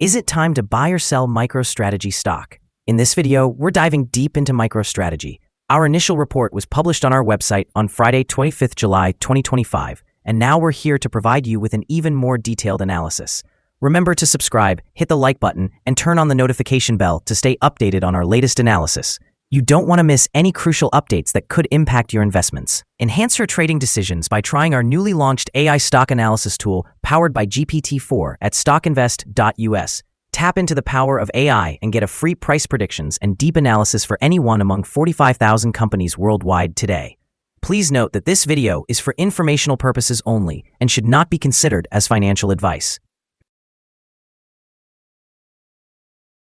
Is it time to buy or sell MicroStrategy stock? In this video, we're diving deep into MicroStrategy. Our initial report was published on our website on Friday, 25th July 2025, and now we're here to provide you with an even more detailed analysis. Remember to subscribe, hit the like button, and turn on the notification bell to stay updated on our latest analysis. You don't want to miss any crucial updates that could impact your investments. Enhance your trading decisions by trying our newly launched AI stock analysis tool powered by GPT-4 at StockInvest.us. Tap into the power of AI and get a free price predictions and deep analysis for any one among 45,000 companies worldwide today. Please note that this video is for informational purposes only and should not be considered as financial advice.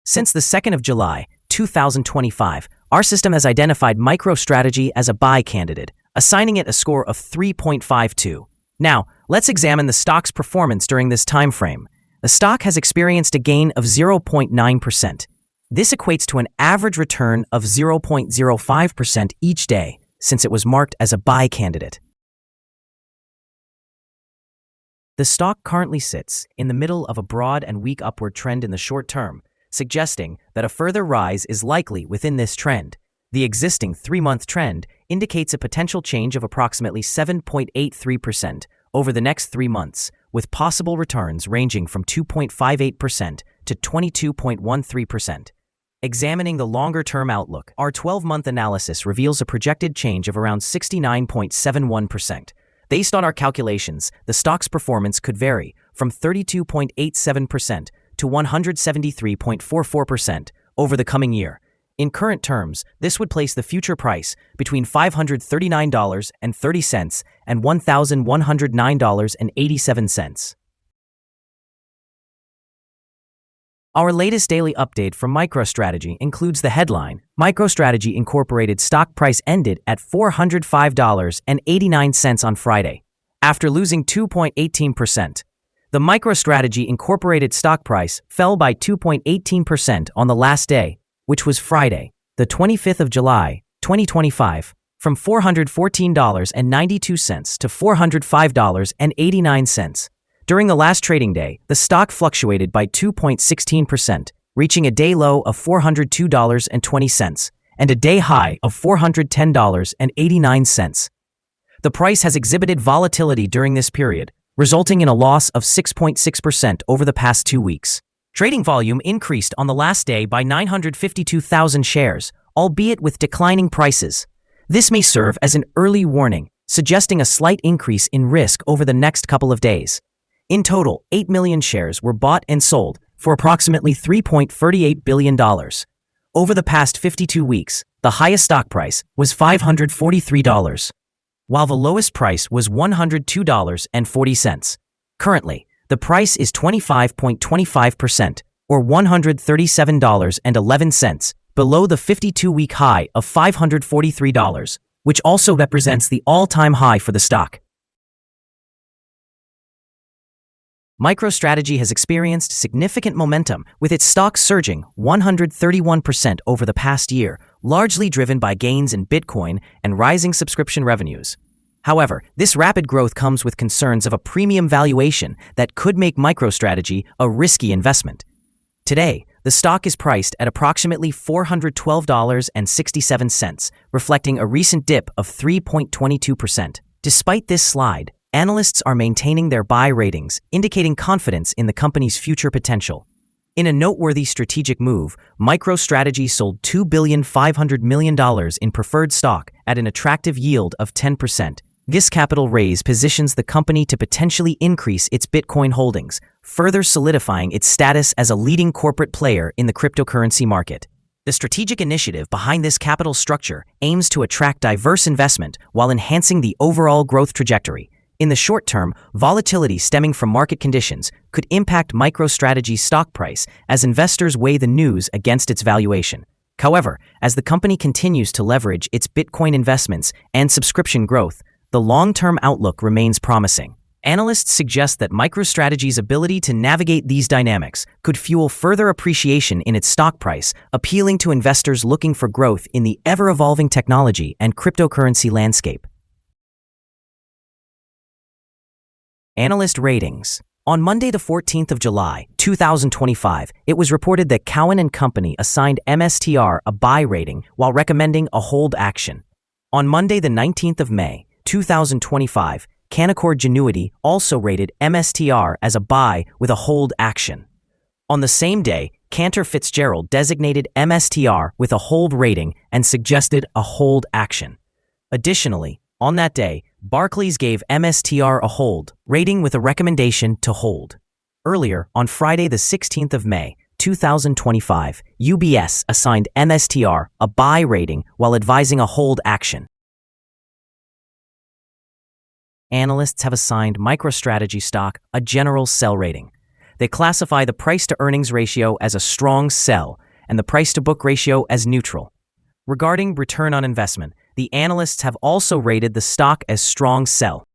Since the 2nd of July, 2025, our system has identified MicroStrategy as a buy candidate, assigning it a score of 3.52. Now, let's examine the stock's performance during this time frame. The stock has experienced a gain of 0.9%. This equates to an average return of 0.05% each day since it was marked as a buy candidate. The stock currently sits in the middle of a broad and weak upward trend in the short term, suggesting that a further rise is likely within this trend. The existing 3-month trend indicates a potential change of approximately 7.83% over the next 3 months, with possible returns ranging from 2.58% to 22.13%. Examining the longer-term outlook, our 12-month analysis reveals a projected change of around 69.71%. Based on our calculations, the stock's performance could vary from 32.87% to 173.44% over the coming year. In current terms, this would place the future price between $539.30 and $1,109.87. Our latest daily update from MicroStrategy includes the headline: MicroStrategy Incorporated stock price ended at $405.89 on Friday, after losing 2.18%. The MicroStrategy Incorporated stock price fell by 2.18% on the last day, which was Friday, the 25th of July, 2025, from $414.92 to $405.89. During the last trading day, the stock fluctuated by 2.16%, reaching a day low of $402.20 and a day high of $410.89. The price has exhibited volatility during this period, resulting in a loss of 6.6% over the past 2 weeks. Trading volume increased on the last day by 952,000 shares, albeit with declining prices. This may serve as an early warning, suggesting a slight increase in risk over the next couple of days. In total, 8 million shares were bought and sold for approximately $3.38 billion. Over the past 52 weeks, the highest stock price was $543. While the lowest price was $102.40. Currently, the price is 25.25%, or $137.11, below the 52-week high of $543, which also represents the all-time high for the stock. MicroStrategy has experienced significant momentum, with its stock surging 131% over the past year, largely driven by gains in Bitcoin and rising subscription revenues. However, this rapid growth comes with concerns of a premium valuation that could make MicroStrategy a risky investment. Today, the stock is priced at approximately $412.67, reflecting a recent dip of 3.22%. Despite this slide, analysts are maintaining their buy ratings, indicating confidence in the company's future potential. In a noteworthy strategic move, MicroStrategy sold $2.5 billion in preferred stock at an attractive yield of 10%. This capital raise positions the company to potentially increase its Bitcoin holdings, further solidifying its status as a leading corporate player in the cryptocurrency market. The strategic initiative behind this capital structure aims to attract diverse investment while enhancing the overall growth trajectory. In the short term, volatility stemming from market conditions could impact MicroStrategy's stock price as investors weigh the news against its valuation. However, as the company continues to leverage its Bitcoin investments and subscription growth, the long-term outlook remains promising. Analysts suggest that MicroStrategy's ability to navigate these dynamics could fuel further appreciation in its stock price, appealing to investors looking for growth in the ever-evolving technology and cryptocurrency landscape. Analyst ratings. On Monday, the 14th of July, 2025, it was reported that Cowen & Company assigned MSTR a buy rating while recommending a hold action. On Monday, the 19th of May, 2025, Canaccord Genuity also rated MSTR as a buy with a hold action. On the same day, Cantor Fitzgerald designated MSTR with a hold rating and suggested a hold action. Additionally, on that day, Barclays gave MSTR a hold rating with a recommendation to hold. Earlier, on Friday the 16th of May, 2025, UBS assigned MSTR a buy rating while advising a hold action. Analysts have assigned MicroStrategy stock a general sell rating. They classify the price-to-earnings ratio as a strong sell and the price-to-book ratio as neutral. Regarding return on investment, the analysts have also rated the stock as strong sell.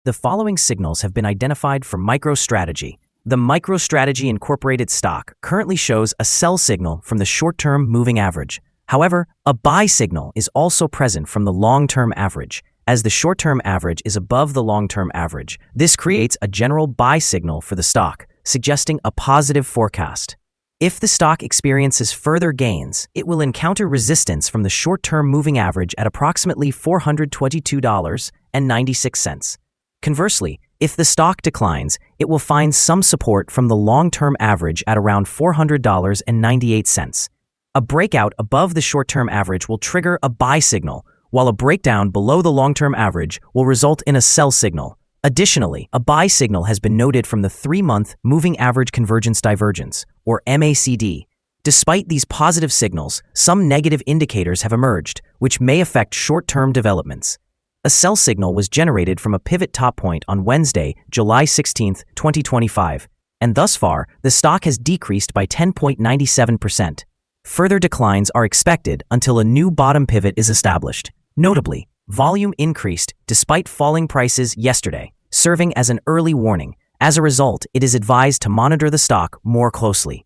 The following signals have been identified for MicroStrategy. The MicroStrategy Incorporated stock currently shows a sell signal from the short-term moving average. However, a buy signal is also present from the long-term average. As the short-term average is above the long-term average, this creates a general buy signal for the stock, suggesting a positive forecast. If the stock experiences further gains, it will encounter resistance from the short-term moving average at approximately $422.96. Conversely, if the stock declines, it will find some support from the long-term average at around $400.98. A breakout above the short-term average will trigger a buy signal, while a breakdown below the long-term average will result in a sell signal. Additionally, a buy signal has been noted from the 3-month Moving Average Convergence Divergence, or MACD. Despite these positive signals, some negative indicators have emerged, which may affect short-term developments. A sell signal was generated from a pivot top point on Wednesday, July 16, 2025, and thus far, the stock has decreased by 10.97%. Further declines are expected until a new bottom pivot is established. Notably, volume increased despite falling prices yesterday, serving as an early warning. As a result, it is advised to monitor the stock more closely.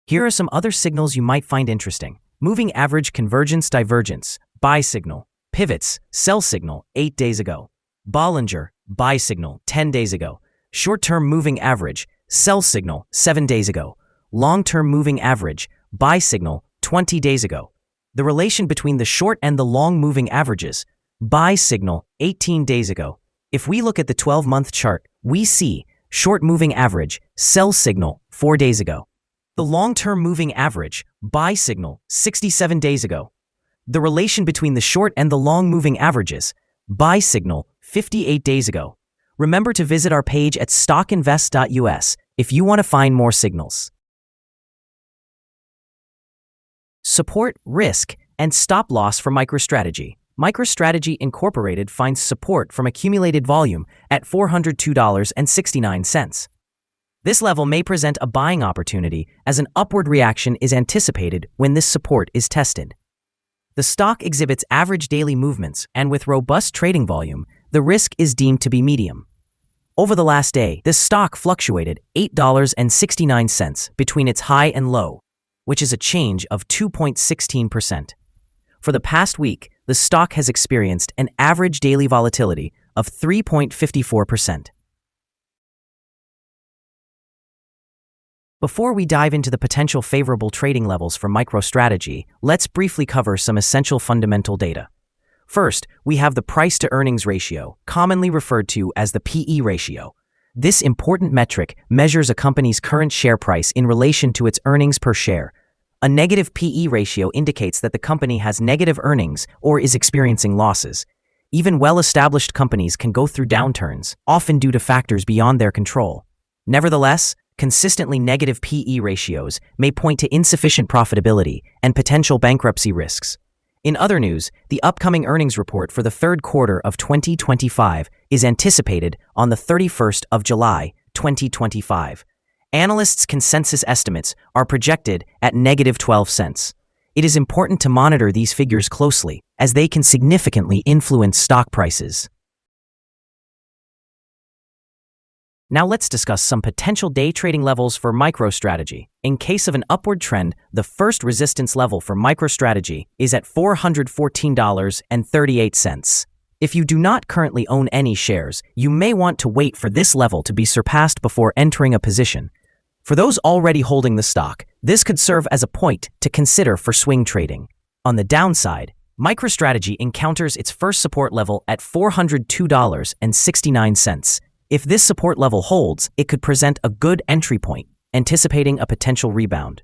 Here are some other signals you might find interesting. Moving Average Convergence Divergence, buy signal. Pivots, sell signal, 8 days ago. Bollinger, buy signal, 10 days ago. Short-term moving average, sell signal, 7 days ago. Long-term moving average, buy signal, 20 days ago. The relation between the short and the long moving averages, buy signal, 18 days ago. If we look at the 12-month chart, we see short moving average, sell signal, 4 days ago. The long-term moving average, buy signal, 67 days ago. The relation between the short and the long moving averages, buy signal, 58 days ago. Remember to visit our page at StockInvest.us if you want to find more signals. Support, risk, and stop loss for MicroStrategy. MicroStrategy Incorporated finds support from accumulated volume at $402.69. This level may present a buying opportunity as an upward reaction is anticipated when this support is tested. The stock exhibits average daily movements, and with robust trading volume, the risk is deemed to be medium. Over the last day, this stock fluctuated $8.69 between its high and low, which is a change of 2.16%. For the past week, the stock has experienced an average daily volatility of 3.54%. Before we dive into the potential favorable trading levels for MicroStrategy, let's briefly cover some essential fundamental data. First, we have the price-to-earnings ratio, commonly referred to as the PE ratio. This important metric measures a company's current share price in relation to its earnings per share. A negative PE ratio indicates that the company has negative earnings or is experiencing losses. Even well-established companies can go through downturns, often due to factors beyond their control. Nevertheless, consistently negative PE ratios may point to insufficient profitability and potential bankruptcy risks. In other news, the upcoming earnings report for the third quarter of 2025 is anticipated on the 31st of July, 2025. Analysts' consensus estimates are projected at negative 12 cents. It is important to monitor these figures closely, as they can significantly influence stock prices. Now let's discuss some potential day trading levels for MicroStrategy. In case of an upward trend, the first resistance level for MicroStrategy is at $414.38. If you do not currently own any shares, you may want to wait for this level to be surpassed before entering a position. For those already holding the stock, this could serve as a point to consider for swing trading. On the downside, MicroStrategy encounters its first support level at $402.69. If this support level holds, it could present a good entry point, anticipating a potential rebound.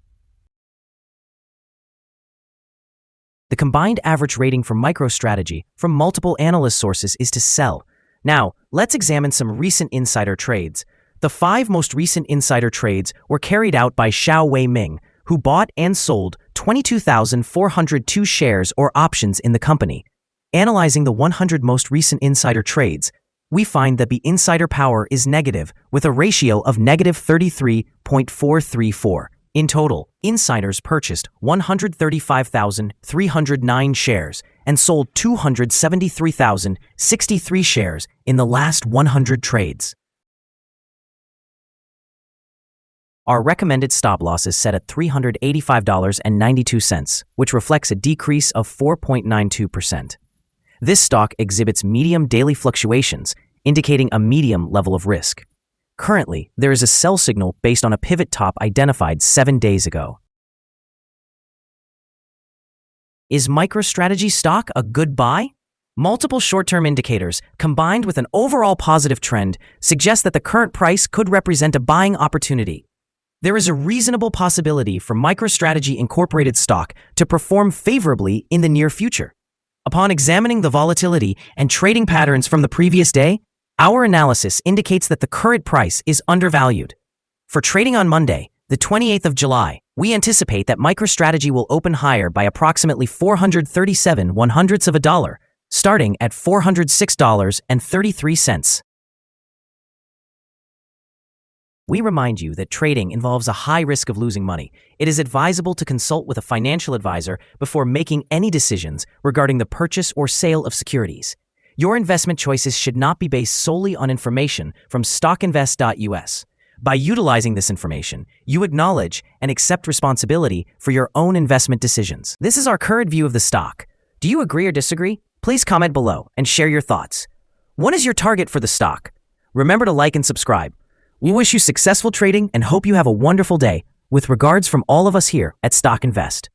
The combined average rating for MicroStrategy from multiple analyst sources is to sell. Now, let's examine some recent insider trades. The 5 most recent insider trades were carried out by Xiao Wei-ming, who bought and sold 22,402 shares or options in the company. Analyzing the 100 most recent insider trades, we find that the insider power is negative, with a ratio of negative 33.434. In total, insiders purchased 135,309 shares and sold 273,063 shares in the last 100 trades. Our recommended stop loss is set at $385.92, which reflects a decrease of 4.92%. This stock exhibits medium daily fluctuations, indicating a medium level of risk. Currently, there is a sell signal based on a pivot top identified 7 days ago. Is MicroStrategy stock a good buy? Multiple short-term indicators, combined with an overall positive trend, suggest that the current price could represent a buying opportunity. There is a reasonable possibility for MicroStrategy Incorporated stock to perform favorably in the near future. Upon examining the volatility and trading patterns from the previous day, our analysis indicates that the current price is undervalued. For trading on Monday, the 28th of July, we anticipate that MicroStrategy will open higher by approximately 437 of a dollar, starting at $406.33. We remind you that trading involves a high risk of losing money. It is advisable to consult with a financial advisor before making any decisions regarding the purchase or sale of securities. Your investment choices should not be based solely on information from StockInvest.us. By utilizing this information, you acknowledge and accept responsibility for your own investment decisions. This is our current view of the stock. Do you agree or disagree? Please comment below and share your thoughts. What is your target for the stock? Remember to like and subscribe. We wish you successful trading and hope you have a wonderful day. With regards from all of us here at Stock Invest.